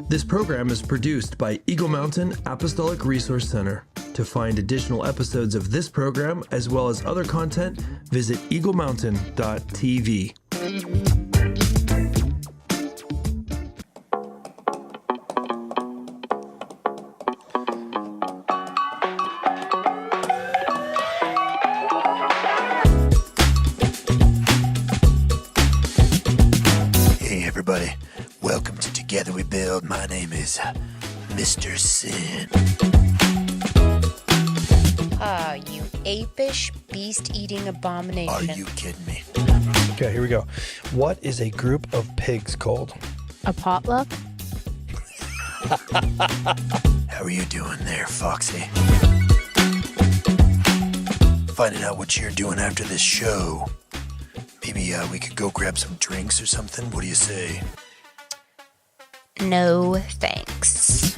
This program is produced by Eagle Mountain Apostolic Resource Center. To find additional episodes of this program, as well as other content, visit eaglemountain.tv. Hey everybody, welcome to Together We Build. My name is Mr. Sin. You apish, beast-eating abomination. Are you kidding me? Okay, here we go. What is a group of pigs called? A potluck? How are you doing there, Foxy? Finding out what you're doing after this show. Maybe we could go grab some drinks or something. What do you say? No, thanks.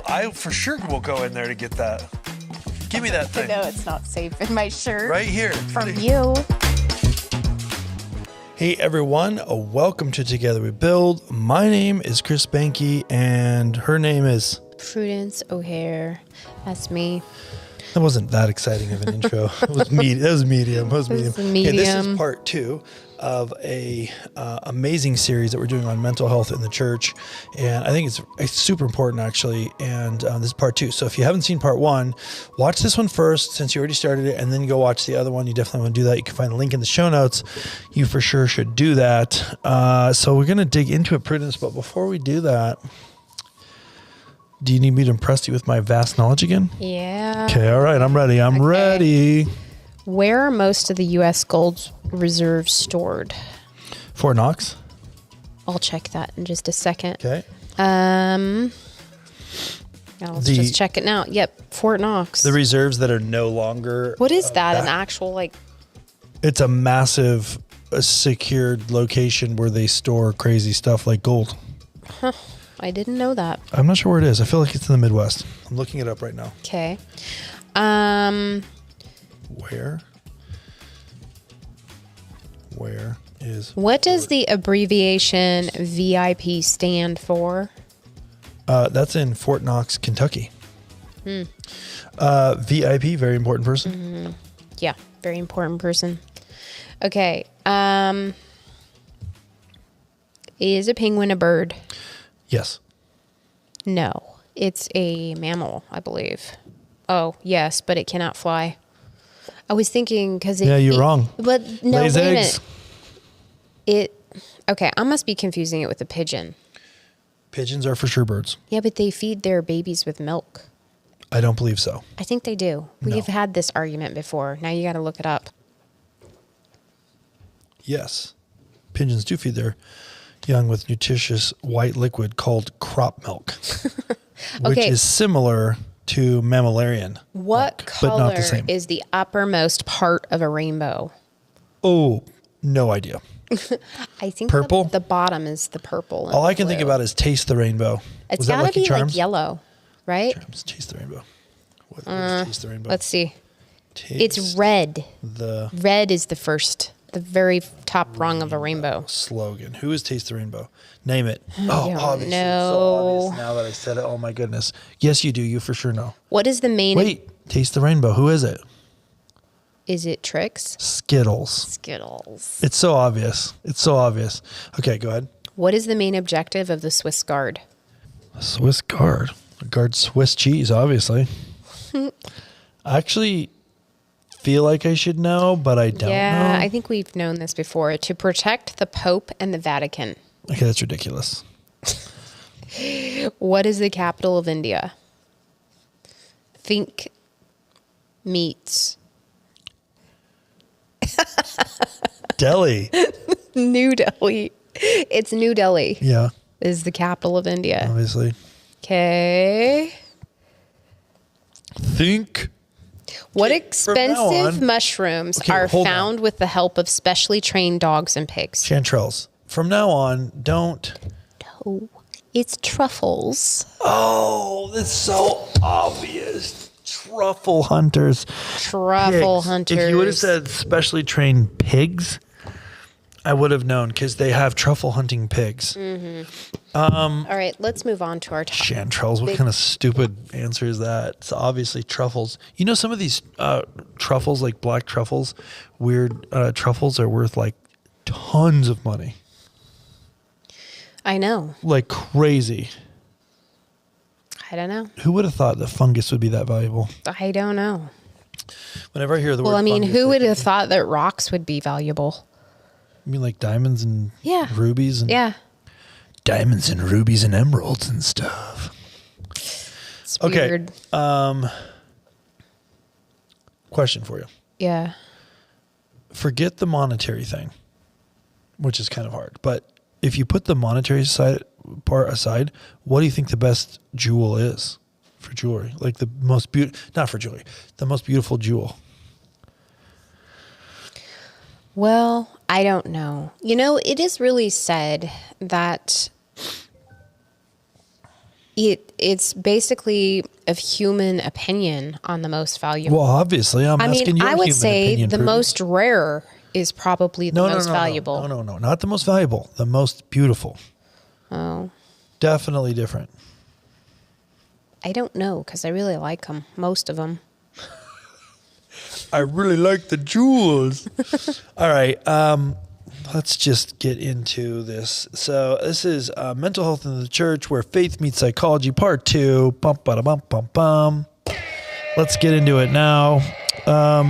I for sure will go in there to get that. Give me that thing. No, it's not safe in my shirt. Right here. From you. Hey everyone, welcome to Together We Build. My name is Chris Behnke and her name is Prudence O'Haire. That's me. That wasn't that exciting of an intro. It was medium. It was medium. Okay, this is part 2 of a amazing series that we're doing on mental health in the church, and I think it's super important actually. And this is part 2. So if you haven't seen part 1, watch this one first since you already started it, and then go watch the other one. You definitely want to do that. You can find the link in the show notes. You for sure should do that. So we're gonna dig into it, Prudence. But before we do that, do you need me to impress you with my vast knowledge again? Yeah. Okay, all right, I'm ready. I'm ready. Where are most of the U.S. gold reserves stored? Fort Knox. I'll check that in just a second. Okay. Let's just check it now. Yep, Fort Knox. The reserves that are no longer. What is that? An actual, It's a massive secured location where they store crazy stuff like gold. Huh. I didn't know that. I'm not sure where it is. I feel like it's in the Midwest. I'm looking it up right now. Okay. Where is... What does the abbreviation VIP stand for? That's in Fort Knox, Kentucky. VIP, very important person. Mm-hmm. Yeah, very important person. Okay. Is a penguin a bird? Yes. No, it's a mammal, I believe. Oh, yes, but it cannot fly. I was thinking because it... Yeah, you're wrong. But no, Lays wait a eggs. minute. Okay, I must be confusing it with a pigeon. Pigeons are for sure birds. Yeah, but they feed their babies with milk. I don't believe so. I think they do. No. We've had this argument before. Now you got to look it up. Yes. Pigeons do feed their young with nutritious white liquid called crop milk, which is similar to mammalian What milk, but not the color same. is the uppermost part of a rainbow? Oh, no idea. I think Purple? The bottom is the purple. and All the I can think blue. about is Taste the Rainbow. It's Was that got to Lucky be Charms? like yellow, right? Charms, Taste the Rainbow. What is Taste the Rainbow? Let's see. Taste It's red. the Red is the very top rung of a rainbow. slogan. Who is Taste the Rainbow? Name it. Oh, don't obviously. It's so know. obvious now that I said it. Oh my goodness. Yes, you do. You for sure know. What is the main? Wait, Taste the Rainbow. Who is it? Is it Trix? Skittles. Skittles. It's so obvious. It's so obvious. Okay, go ahead. What is the main objective of the Swiss Guard? Swiss Guard. Guard Swiss cheese, obviously. I actually feel like I should know, but I don't know. Yeah, I think we've known this before. To protect the Pope and the Vatican. Okay, that's ridiculous. What is the capital of India? Think meats. Delhi. New Delhi. It's New Delhi. Yeah, Is the capital of India. obviously. Okay. Think. What Okay, from now expensive on- mushrooms Okay, are hold on. found with the help of specially trained dogs and pigs? Chanterelles. From now on, don't. No, it's truffles. Oh, that's so obvious. Truffle hunters. Truffle Pigs. hunters. If you would have said specially trained pigs, I would have known because they have truffle hunting pigs. All right, let's move on to our topic. Chanterelles. What kind of stupid answer is that? It's obviously truffles. You know, some of these truffles, like black truffles, weird truffles, are worth like tons of money. I know. Like crazy. I don't know. Who would have thought that fungus would be that valuable? I don't know. Whenever I hear the word Well, I mean, fungus, who would have thought that rocks would be valuable? You mean like diamonds and rubies? And Yeah. Diamonds and rubies and emeralds and stuff. It's Okay. weird. Question for you. Yeah. Forget the monetary thing, which is kind of hard. But if you put the monetary part aside, what do you think the best jewel is for jewelry? Like the most not for jewelry, the most beautiful jewel. Well, I don't know. You know, it is really said that it's basically of human opinion on the most valuable. Well, obviously, I'm asking you. I would human say opinion, the Prudence. most rare is probably the most valuable. No, not the most valuable. The most beautiful. Oh, Definitely different. I don't know because I really like them, most of them. I really like the jewels. All right. Let's just get into this. So this is Mental Health in the Church, where faith meets psychology, part 2. Bum, bada, bum, bum, bum. Let's get into it now.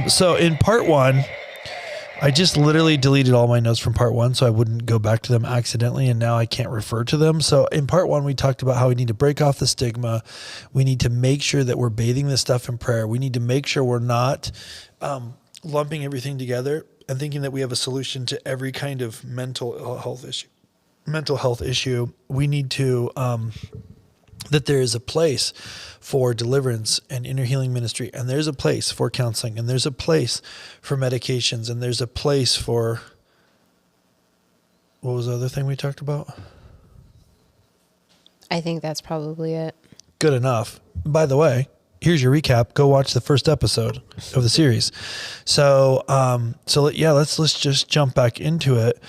So in part 1, I just literally deleted all my notes from part 1 so I wouldn't go back to them accidentally, and now I can't refer to them. So in part 1, we talked about how we need to break off the stigma. We need to make sure that we're bathing this stuff in prayer. We need to make sure we're not lumping everything together and thinking that we have a solution to every kind of mental health issue. We need to that there is a place for deliverance and inner healing ministry, and there's a place for counseling, and there's a place for medications, and there's a place for, what was the other thing we talked about? I think that's probably it. Good enough. By the way, here's your recap. Go watch the first episode of the series. So let's just jump back into it,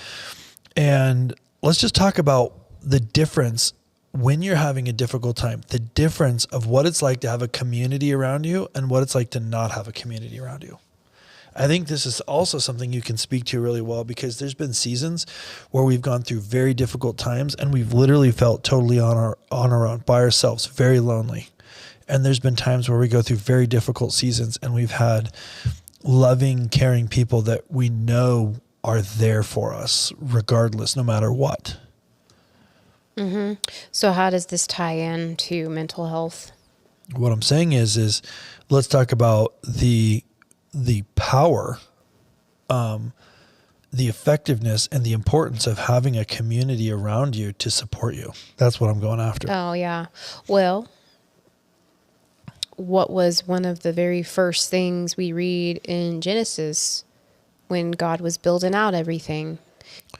and let's just talk about the difference when you're having a difficult time, the difference of what it's like to have a community around you and what it's like to not have a community around you. I think this is also something you can speak to really well, because there's been seasons where we've gone through very difficult times and we've literally felt totally on our own, by ourselves, very lonely. And there's been times where we go through very difficult seasons and we've had loving, caring people that we know are there for us regardless, no matter what. Mm-hmm. So how does this tie in to mental health? What I'm saying is let's talk about the power, the effectiveness, and the importance of having a community around you to support you. That's what I'm going after. Oh, yeah. Well, what was one of the very first things we read in Genesis when God was building out everything?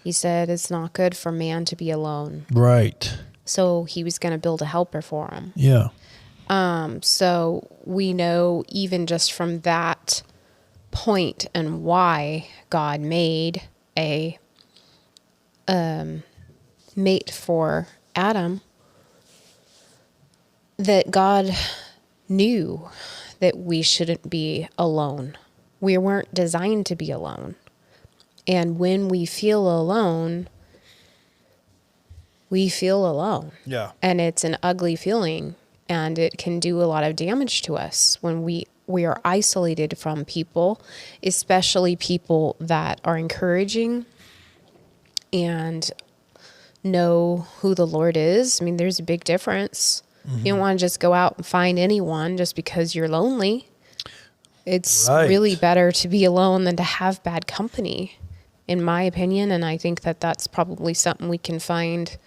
He said it's not good for man to be alone. Right. So he was going to build a helper for him. Yeah. So we know even just from that point and why God made a mate for Adam, that God knew that we shouldn't be alone. We weren't designed to be alone. And when we feel alone, we feel alone. Yeah. And it's an ugly feeling, and it can do a lot of damage to us when we are isolated from people, especially people that are encouraging and know who the Lord is. I mean, there's a big difference. Mm-hmm. You don't want to just go out and find anyone just because you're lonely. It's really better to be alone than to have bad company, in my opinion. And I think that that's probably something we can find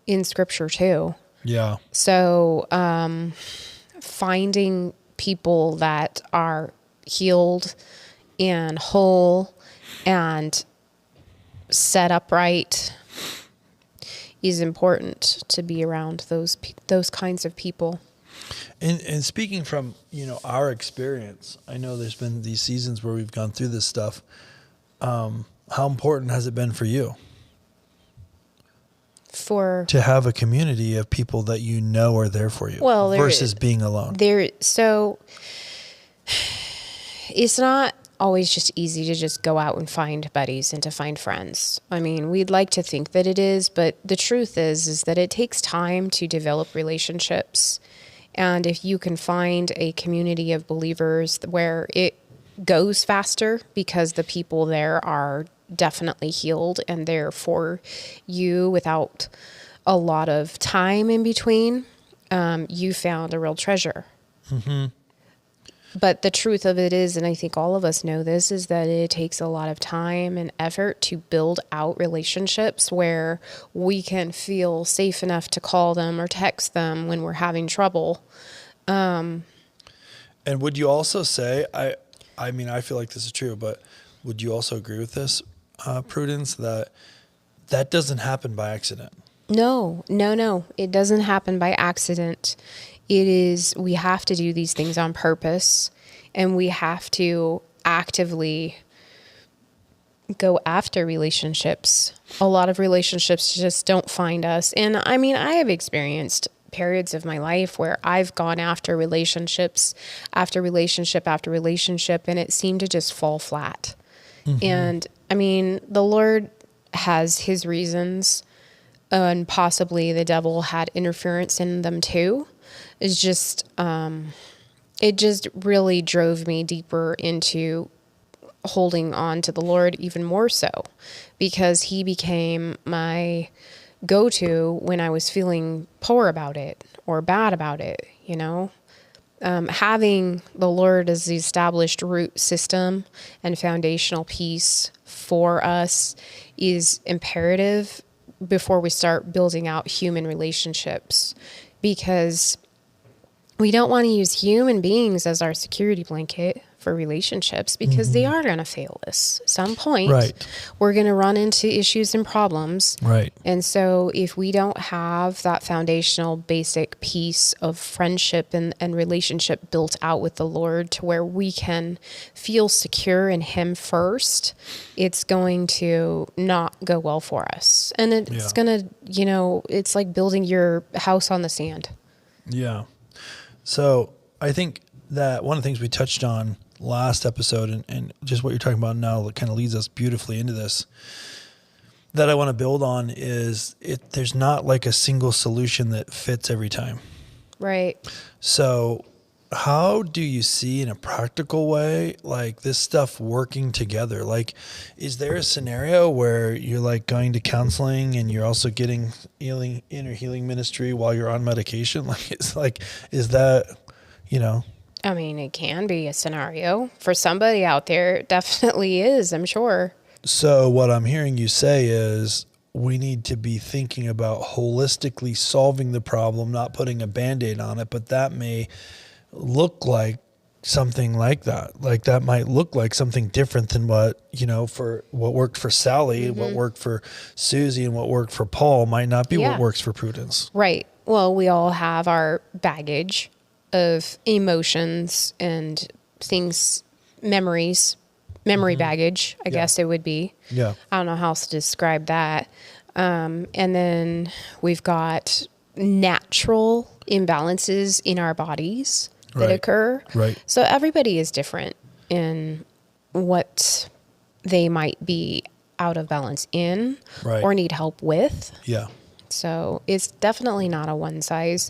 in scripture too. Yeah. So, finding people that are healed and whole and set upright is important to be around those kinds of people. And speaking from, our experience, I know there's been these seasons where we've gone through this stuff. how important has it been for you For to have a community of people that you know are there for you versus being alone? So it's not always just easy to just go out and find buddies and to find friends. I mean, we'd like to think that it is, but the truth is that it takes time to develop relationships. And if you can find a community of believers where it goes faster because the people there are definitely healed and there for you without a lot of time in between, you found a real treasure. Mm-hmm. But the truth of it is, and I think all of us know this, is that it takes a lot of time and effort to build out relationships where we can feel safe enough to call them or text them when we're having trouble. And would you also say, I mean, I feel like this is true, but would you also agree with this, Prudence, that doesn't happen by accident? No. It doesn't happen by accident. We have to do these things on purpose, and we have to actively go after relationships. A lot of relationships just don't find us. And I mean, I have experienced periods of my life where I've gone after relationships after relationship after relationship, and it seemed to just fall flat. Mm-hmm. And I mean, the Lord has his reasons, and possibly the devil had interference in them too. It's just, it just really drove me deeper into holding on to the Lord even more so, because he became my go-to when I was feeling poor about it or bad about it, you know. Having the Lord as the established root system and foundational piece for us is imperative before we start building out human relationships, because we don't want to use human beings as our security blanket for relationships, because they are going to fail us at some point. Right. We're going to run into issues and problems. Right. And so if we don't have that foundational basic piece of friendship and relationship built out with the Lord to where we can feel secure in him first, it's going to not go well for us. And it's going to, you know, it's like building your house on the sand. Yeah. So I think that one of the things we touched on last episode and just what you're talking about now that kind of leads us beautifully into this that I want to build on is there's not like a single solution that fits every time. Right. So how do you see in a practical way, like this stuff working together? Like, is there a scenario where you're like going to counseling and you're also getting inner healing ministry while you're on medication? Like, is that, you know? I mean, it can be a scenario for somebody out there. It definitely is, I'm sure. So what I'm hearing you say is we need to be thinking about holistically solving the problem, not putting a Band-Aid on it, but that may look like something like that. Like that might look like something different than what, you know, for what worked for Sally, what worked for Susie, and what worked for Paul might not be what works for Prudence. Right. Well, we all have our baggage of emotions and things, memory baggage, I guess it would be. Yeah. I don't know how else to describe that. And then we've got natural imbalances in our bodies that occur. Right. So everybody is different in what they might be out of balance in or need help with. Yeah. So it's definitely not a one size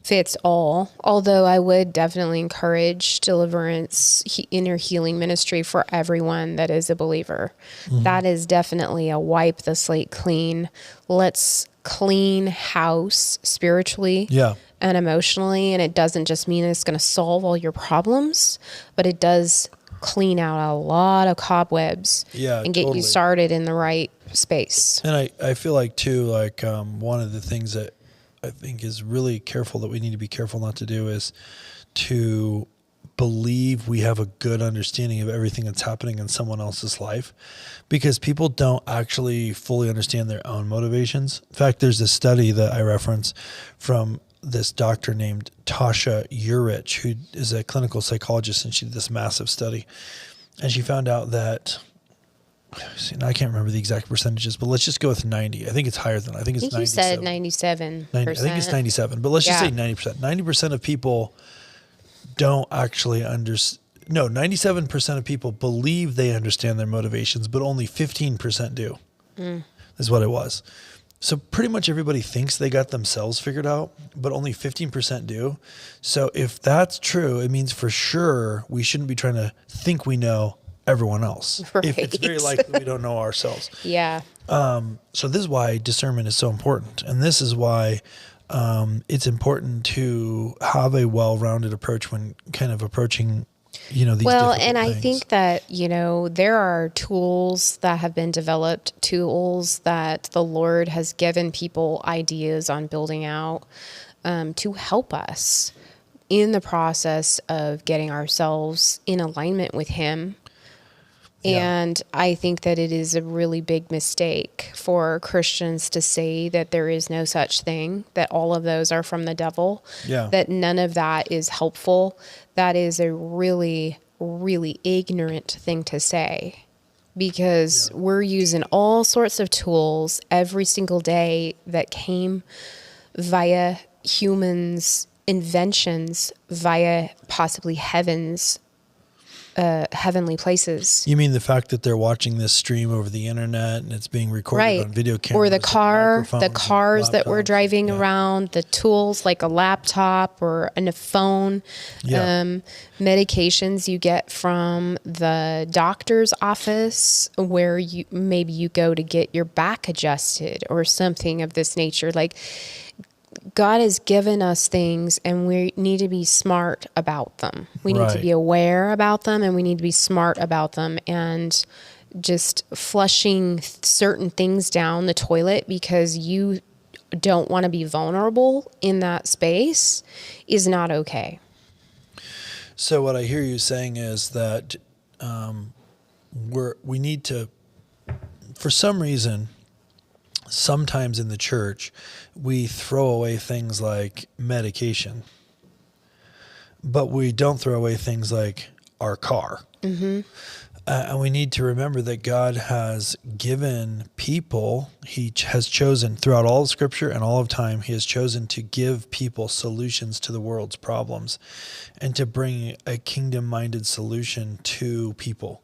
fits all, although I would definitely encourage deliverance, inner healing ministry for everyone that is a believer. Mm-hmm. That is definitely a wipe the slate clean. Let's clean house spiritually and emotionally. And it doesn't just mean it's going to solve all your problems, but it does clean out a lot of cobwebs and get you started in the right space. And I feel like too, like one of the things that I think is really careful that we need to be careful not to do is to believe we have a good understanding of everything that's happening in someone else's life, because people don't actually fully understand their own motivations. In fact, there's this study that I reference from this doctor named Tasha Urich, who is a clinical psychologist, and she did this massive study. And she found out that see, I can't remember the exact percentages, but let's just go with 90. I think it's higher than, I think it's 97. You said 97%. 90, I think it's 97, but let's just say 90%. 90% of people don't actually understand. No, 97% of people believe they understand their motivations, but only 15% do. Is what it was. So pretty much everybody thinks they got themselves figured out, but only 15% do. So if that's true, it means for sure we shouldn't be trying to think we know everyone else. Right. If it's very likely we don't know ourselves. Yeah. So this is why discernment is so important. And this is why it's important to have a well-rounded approach when kind of approaching, these well, difficult and things. I think that, there are tools that have been developed, tools that the Lord has given people ideas on building out to help us in the process of getting ourselves in alignment with Him. And I think that it is a really big mistake for Christians to say that there is no such thing, that all of those are from the devil, that none of that is helpful. That is a really, really ignorant thing to say, because we're using all sorts of tools every single day that came via humans' inventions, via possibly heavenly places. You mean the fact that they're watching this stream over the internet and it's being recorded on video cameras? Or the cars that we're driving around, the tools like a laptop or a phone, medications you get from the doctor's office where you go to get your back adjusted or something of this nature. Like, God has given us things and we need to be smart about them. We need to be aware about them and we need to be smart about them, and just flushing certain things down the toilet because you don't want to be vulnerable in that space is not okay. So what I hear you saying is that we need to, for some reason, sometimes in the church, we throw away things like medication, but we don't throw away things like our car. Mm-hmm. And we need to remember that God has given people, He has chosen throughout all of Scripture and all of time, He has chosen to give people solutions to the world's problems and to bring a kingdom-minded solution to people.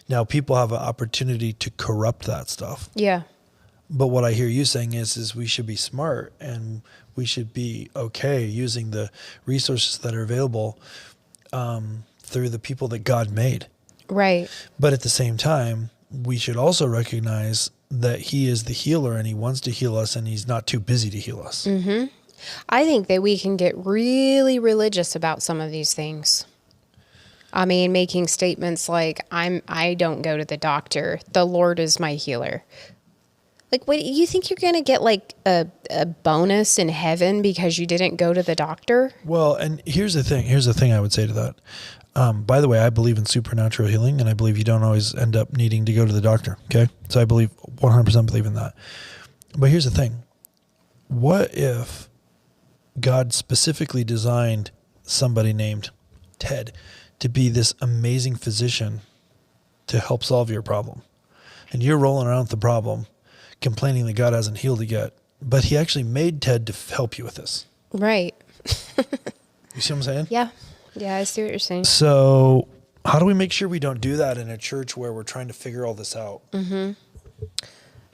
Now, people have an opportunity to corrupt that stuff. Yeah. But what I hear you saying is we should be smart and we should be okay using the resources that are available through the people that God made. Right. But at the same time, we should also recognize that He is the healer and He wants to heal us and He's not too busy to heal us. Mm-hmm. I think that we can get really religious about some of these things. I mean, making statements like, I don't go to the doctor. The Lord is my healer. Like, what, you think you're going to get like a bonus in heaven because you didn't go to the doctor? Well, and here's the thing I would say to that. By the way, I believe in supernatural healing, and I believe you don't always end up needing to go to the doctor. Okay. So I 100% believe in that. But here's the thing. What if God specifically designed somebody named Ted to be this amazing physician to help solve your problem? And you're rolling around with the problem, complaining that God hasn't healed it yet, but He actually made Ted to help you with this. Right. You see what I'm saying? Yeah. Yeah, I see what you're saying. So how do we make sure we don't do that in a church where we're trying to figure all this out? Mm-hmm.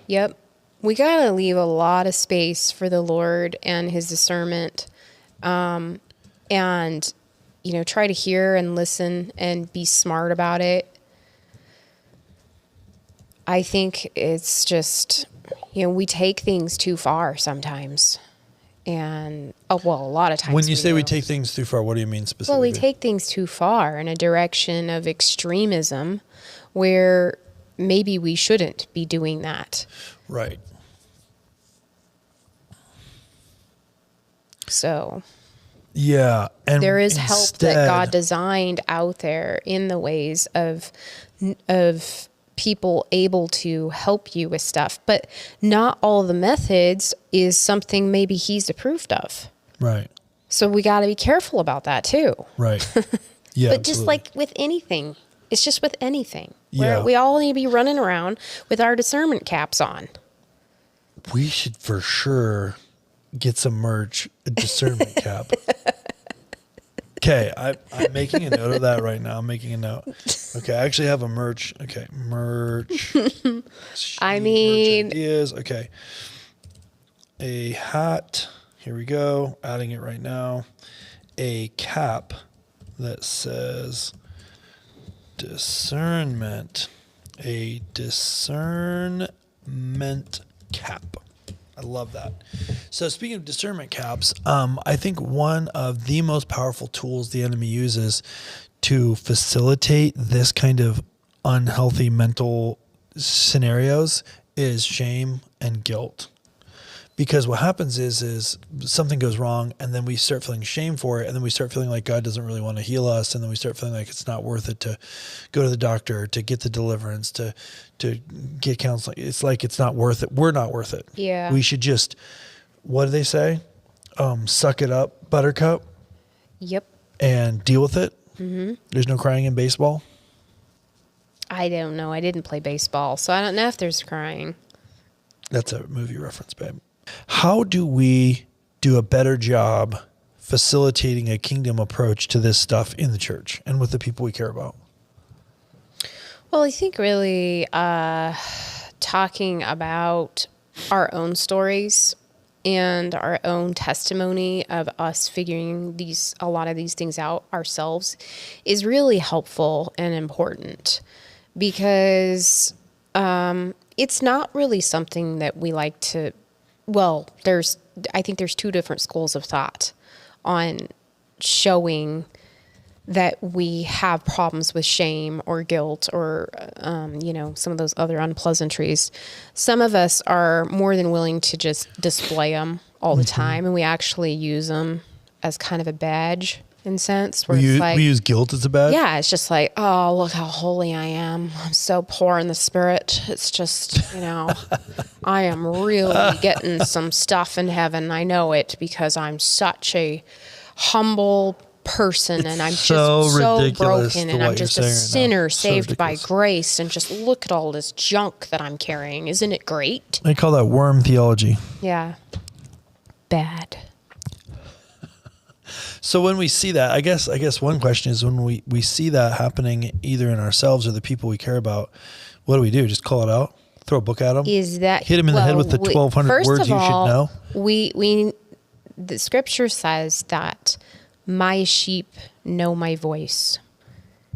Yep. We got to leave a lot of space for the Lord and His discernment, and, try to hear and listen and be smart about it. I think it's just, we take things too far sometimes. And, a lot of times. When you say we take things too far, what do you mean specifically? Well, we take things too far in a direction of extremism where maybe we shouldn't be doing that. Right. So. Yeah. And there is help that God designed out there in the ways of people able to help you with stuff, but not all the methods is something maybe He's approved of. Right. So we got to be careful about that too. Right. Yeah. But just like with anything, it's just with anything. Yeah. We all need to be running around with our discernment caps on. We should for sure get some merch, a discernment cap. Okay, I'm making a note of that right now. I'm making a note. Okay, I actually have a merch. Okay, merch. Merch ideas. Okay. A hat. Here we go. Adding it right now. A cap that says discernment. A discernment cap. I love that. So speaking of discernment caps, I think one of the most powerful tools the enemy uses to facilitate this kind of unhealthy mental scenarios is shame and guilt. Because what happens is something goes wrong, and then we start feeling shame for it, and then we start feeling like God doesn't really want to heal us, and then we start feeling like it's not worth it to go to the doctor, to get the deliverance, to get counseling. It's like it's not worth it. We're not worth it. Yeah. We should just, what do they say? Suck it up, buttercup. Yep. And deal with it. Mm-hmm. There's no crying in baseball. I don't know. I didn't play baseball, so I don't know if there's crying. That's a movie reference, babe. How do we do a better job facilitating a kingdom approach to this stuff in the church and with the people we care about? Well, I think really talking about our own stories and our own testimony of us figuring a lot of these things out ourselves is really helpful and important, because it's not really something that we like to. Well, I think there's two different schools of thought on showing that we have problems with shame or guilt or, some of those other unpleasantries. Some of us are more than willing to just display them all the time, and we actually use them as kind of a badge in sense. Where we use guilt as a badge? Yeah, it's just like, oh, look how holy I am. I'm so poor in the spirit. It's just, I am really getting some stuff in heaven. I know it because I'm such a humble person, and I'm just so broken, and I'm just a sinner saved by grace, and just look at all this junk that I'm carrying. Isn't it great? They call that worm theology. Yeah. Bad. So when we see that, I guess one question is, when we see that happening either in ourselves or the people we care about, what do? Just call it out? Throw a book at them? Is that hit them in the head with the 1,200 words you should know? The scripture says that my sheep know my voice.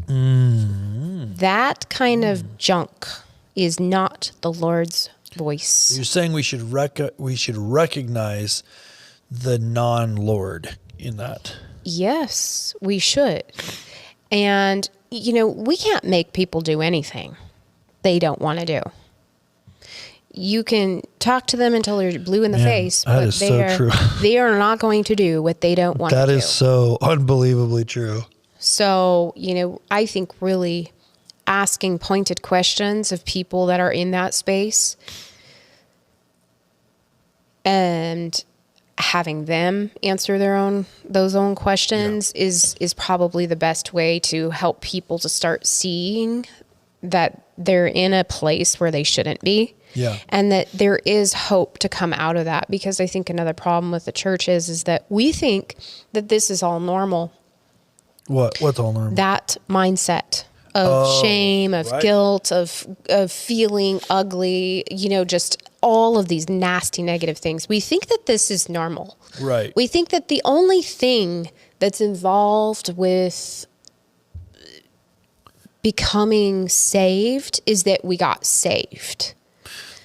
That kind of junk is not the Lord's voice. You're saying we should recognize the non-Lord in that. Yes, we should. And, we can't make people do anything they don't want to do. You can talk to them until they're blue in the face, but they are not going to do what they don't want to do. That is so unbelievably true. So, I think really asking pointed questions of people that are in that space and having them answer those own questions is probably the best way to help people to start seeing that they're in a place where they shouldn't be. Yeah. And that there is hope to come out of that, because I think another problem with the church is that we think that this is all normal. What's all normal? That mindset of shame, of guilt, of feeling ugly, just all of these nasty negative things. We think that this is normal. Right. We think that the only thing that's involved with becoming saved is that we got saved.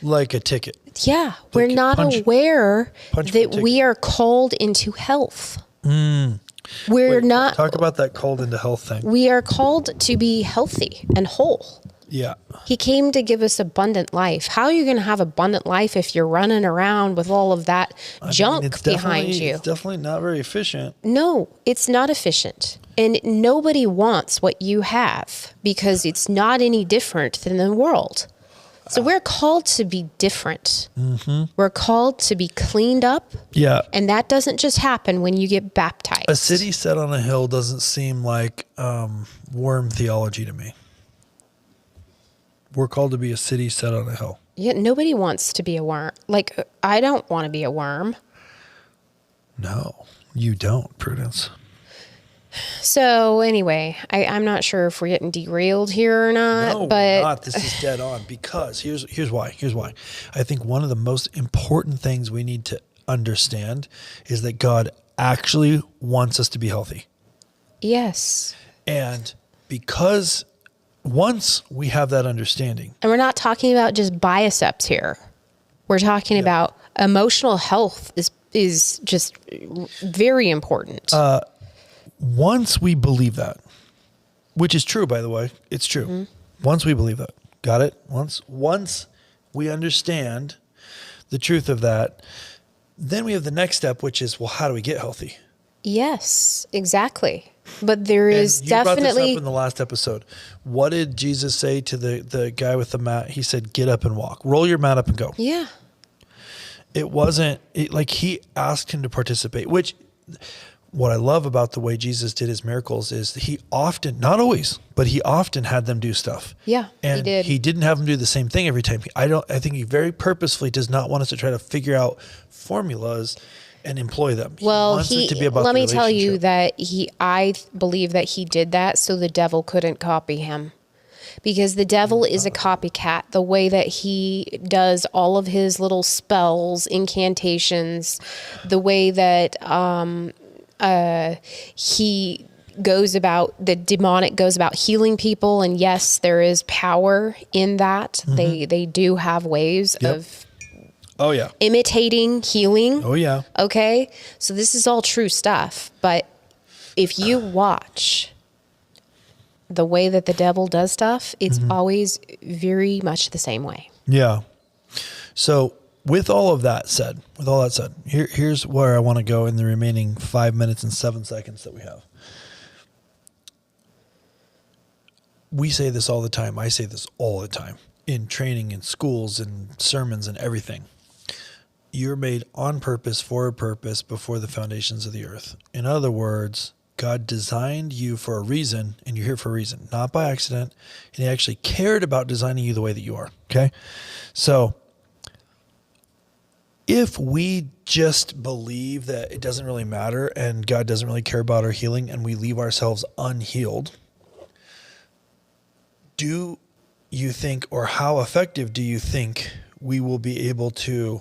Like a ticket. Yeah. We're not aware that we are called into health. We're not. Talk about that called into health thing. We are called to be healthy and whole. Yeah. He came to give us abundant life. How are you going to have abundant life if you're running around with all of that junk behind you? It's definitely not very efficient. No, it's not efficient. And nobody wants what you have, because it's not any different than the world. So we're called to be different. Mm-hmm. We're called to be cleaned up. Yeah. And that doesn't just happen when you get baptized. A city set on a hill doesn't seem like worm theology to me. We're called to be a city set on a hill. Yeah, nobody wants to be a worm. Like, I don't want to be a worm. No, you don't, Prudence. So anyway, I'm not sure if we're getting derailed here or not. No, but we're not. This is dead on, because here's why. Here's why. I think one of the most important things we need to understand is that God actually wants us to be healthy. Yes. And because once we have that understanding. And we're not talking about just biceps here. We're talking about emotional health is just very important. Once we believe that, which is true, by the way, it's true. Mm-hmm. Once we believe that, got it? Once we understand the truth of that, then we have the next step, which is, well, how do we get healthy? Yes, exactly. But there is you brought definitely this up in the last episode. What did Jesus say to the guy with the mat? He said, "Get up and walk. Roll your mat up and go." Yeah. It wasn't like he asked him to participate, which what I love about the way Jesus did his miracles is he often, not always, but he often had them do stuff. Yeah, and he did. He didn't have them do the same thing every time. I think he very purposefully does not want us to try to figure out formulas and employ them. Well, wants it to be about let the me tell you relationship. that I believe that he did that so the devil couldn't copy him. Because the devil is a copycat. The way that he does all of his little spells, incantations, the way that he goes about, the demonic goes about healing people. And yes, there is power in that. Mm-hmm. They do have ways of imitating healing. Oh, yeah. Okay. So this is all true stuff. But if you watch the way that the devil does stuff, it's always very much the same way. Yeah. So with all that said, here's where I want to go in the remaining 5 minutes and 7 seconds that we have. We say this all the time. I say this all the time in training, in schools, and sermons and everything. You're made on purpose for a purpose before the foundations of the earth. In other words, God designed you for a reason, and you're here for a reason, not by accident. And he actually cared about designing you the way that you are. Okay. So if we just believe that it doesn't really matter and God doesn't really care about our healing and we leave ourselves unhealed, do you think, or how effective do you think we will be able to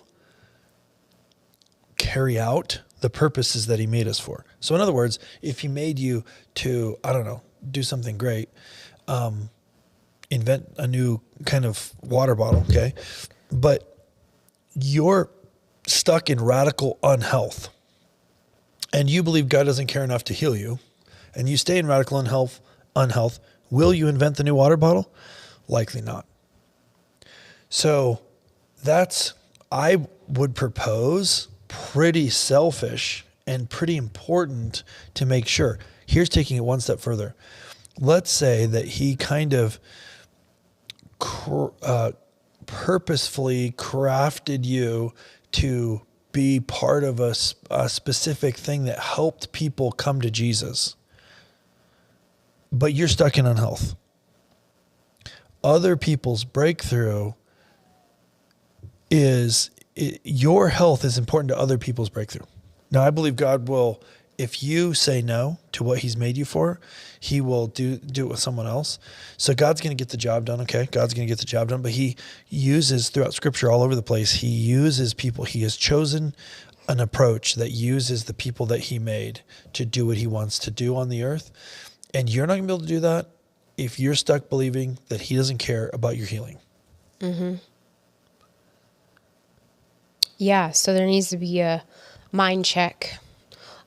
carry out the purposes that he made us for? So in other words, if he made you to, I don't know, do something great, invent a new kind of water bottle, okay? But you're stuck in radical unhealth and you believe God doesn't care enough to heal you and you stay in radical unhealth, will you invent the new water bottle? Likely not. So I would propose, pretty selfish and pretty important to make sure. Here's taking it one step further. Let's say that he kind of purposefully crafted you to be part of a specific thing that helped people come to Jesus, but you're stuck in unhealth. Other people's breakthrough your health is important to other people's breakthrough. Now, I believe God will, if you say no to what he's made you for, he will do it with someone else. So God's going to get the job done, okay? God's going to get the job done, but he uses, throughout Scripture all over the place, he uses people. He has chosen an approach that uses the people that he made to do what he wants to do on the earth. And you're not going to be able to do that if you're stuck believing that he doesn't care about your healing. Mm-hmm. Yeah, so there needs to be a mind check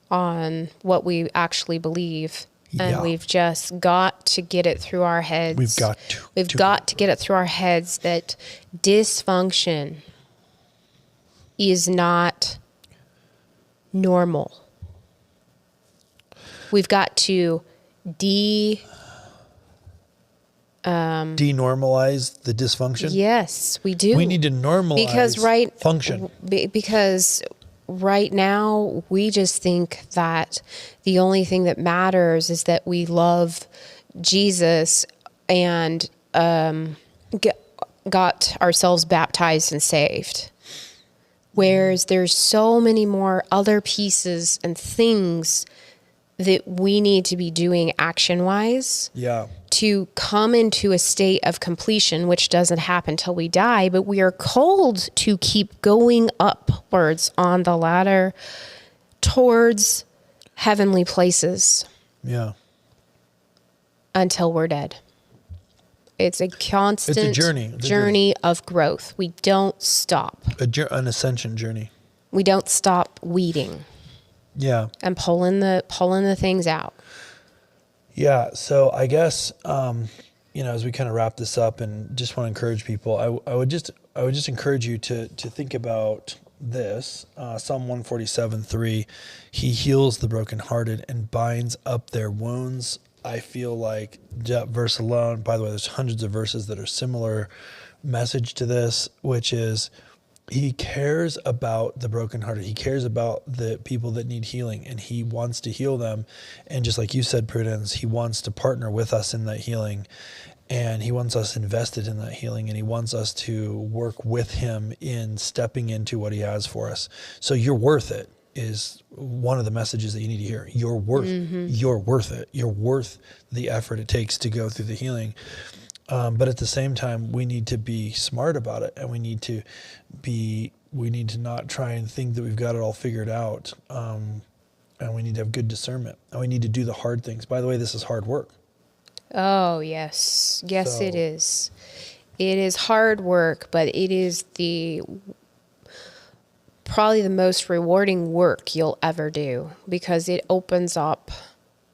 on what we actually believe. And we've just got to get it through our heads. We've got to get it through our heads that dysfunction is not normal. We've got to denormalize the dysfunction? Yes, we do. We need to normalize function. Because right now, we just think that the only thing that matters is that we love Jesus and got ourselves baptized and saved. Whereas there's so many more other pieces and things that we need to be doing action-wise to come into a state of completion, which doesn't happen till we die, but we are called to keep going upwards on the ladder towards heavenly places. Yeah. Until we're dead. It's a constant journey of growth. We don't stop. An ascension journey. We don't stop weeding. Yeah. And pulling the things out. Yeah. So I guess, as we kind of wrap this up and just want to encourage people, I would just encourage you to think about this. Psalm 147:3, he heals the brokenhearted and binds up their wounds. I feel like that verse alone, by the way, there's hundreds of verses that are similar message to this, which is, he cares about the brokenhearted. He cares about the people that need healing, and he wants to heal them. And just like you said, Prudence, he wants to partner with us in that healing, and he wants us invested in that healing, and he wants us to work with him in stepping into what he has for us. So you're worth it is one of the messages that you need to hear. You're worth it. You're worth the effort it takes to go through the healing. But at the same time, we need to be smart about it, and we need to not try and think that we've got it all figured out. And we need to have good discernment, and we need to do the hard things. By the way, this is hard work. Oh, yes. Yes, it is. It is hard work, but it is probably the most rewarding work you'll ever do, because it opens up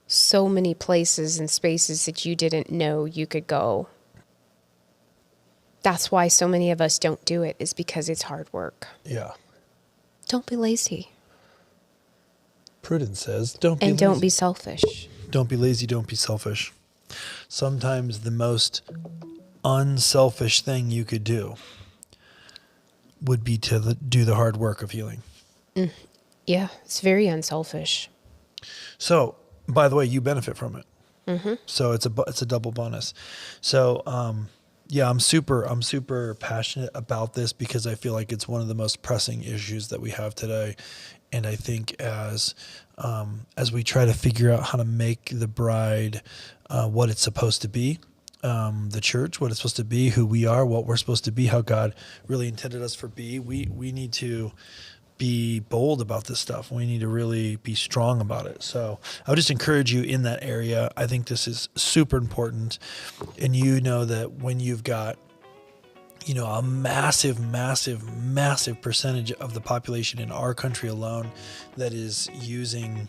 so many places and spaces that you didn't know you could go. That's why so many of us don't do it, is because it's hard work. Yeah. Don't be lazy. Prudence says, don't be lazy. And don't be selfish. Don't be lazy, don't be selfish. Sometimes the most unselfish thing you could do would be to do the hard work of healing. Yeah, it's very unselfish. So, by the way, you benefit from it. Mm-hmm. So it's a double bonus. So, I'm super passionate about this, because I feel like it's one of the most pressing issues that we have today. And I think as we try to figure out how to make the bride what it's supposed to be, the church, what it's supposed to be, who we are, what we're supposed to be, how God really intended us for we need to be bold about this stuff. We need to really be strong about it. So I would just encourage you in that area. I think this is super important. And you know that when you've got, a massive percentage of the population in our country alone that is using,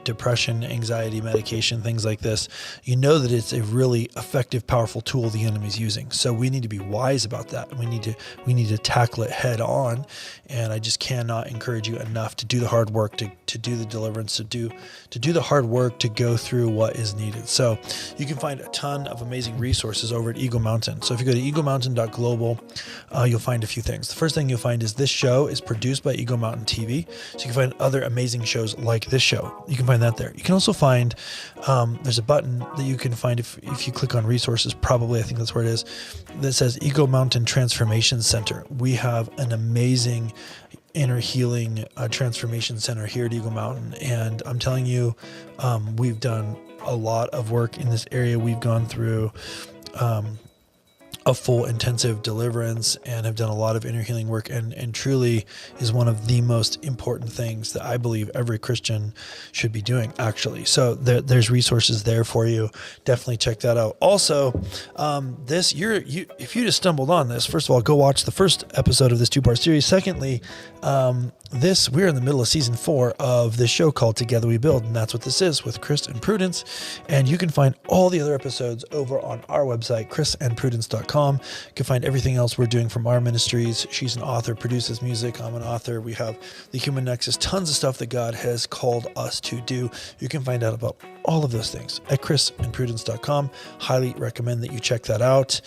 depression, anxiety medication, things like this, that it's a really effective, powerful tool the enemy's using. So we need to be wise about that. We need to tackle it head on. And I just cannot encourage you enough to do the hard work, to do the deliverance, to do the hard work, to go through what is needed. So you can find a ton of amazing resources over at Eagle Mountain. So if you go to eaglemountain.global, you'll find a few things. The first thing you'll find is this show is produced by Eagle Mountain TV. So you can find other amazing shows like this show. You can find that there. You can also find, there's a button that you can find if you click on resources, probably, I think that's where it is, that says Eagle Mountain Transformation Center. We have an amazing inner healing transformation center here at Eagle Mountain. And I'm telling you, we've done a lot of work in this area. We've gone through a full intensive deliverance and have done a lot of inner healing work, and truly is one of the most important things that I believe every Christian should be doing, actually. So there's resources there for you. Definitely check that out. Also, if you just stumbled on this, first of all, go watch the first episode of this 2-part series. Secondly, we're in the middle of season 4 of this show called Together We Build, and that's what this is, with Chris and Prudence. And you can find all the other episodes over on our website, chrisandprudence.com. You can find everything else we're doing from our ministries. She's an author, produces music. I'm an author. We have the Human Nexus, tons of stuff that God has called us to do. You can find out about all of those things at chrisandprudence.com. Highly recommend that you check that out.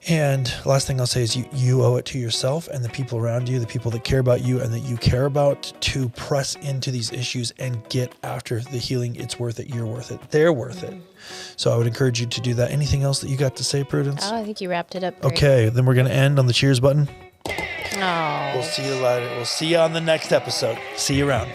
And last thing I'll say is you owe it to yourself and the people around you, the people that care about you and that you care about, to press into these issues and get after the healing. It's worth it. You're worth it. They're worth it. So I would encourage you to do that. Anything else that you got to say, Prudence? Oh, I think you wrapped it up great. Okay, then we're going to end on the cheers button. Oh. We'll see you later. We'll see you on the next episode. See you around.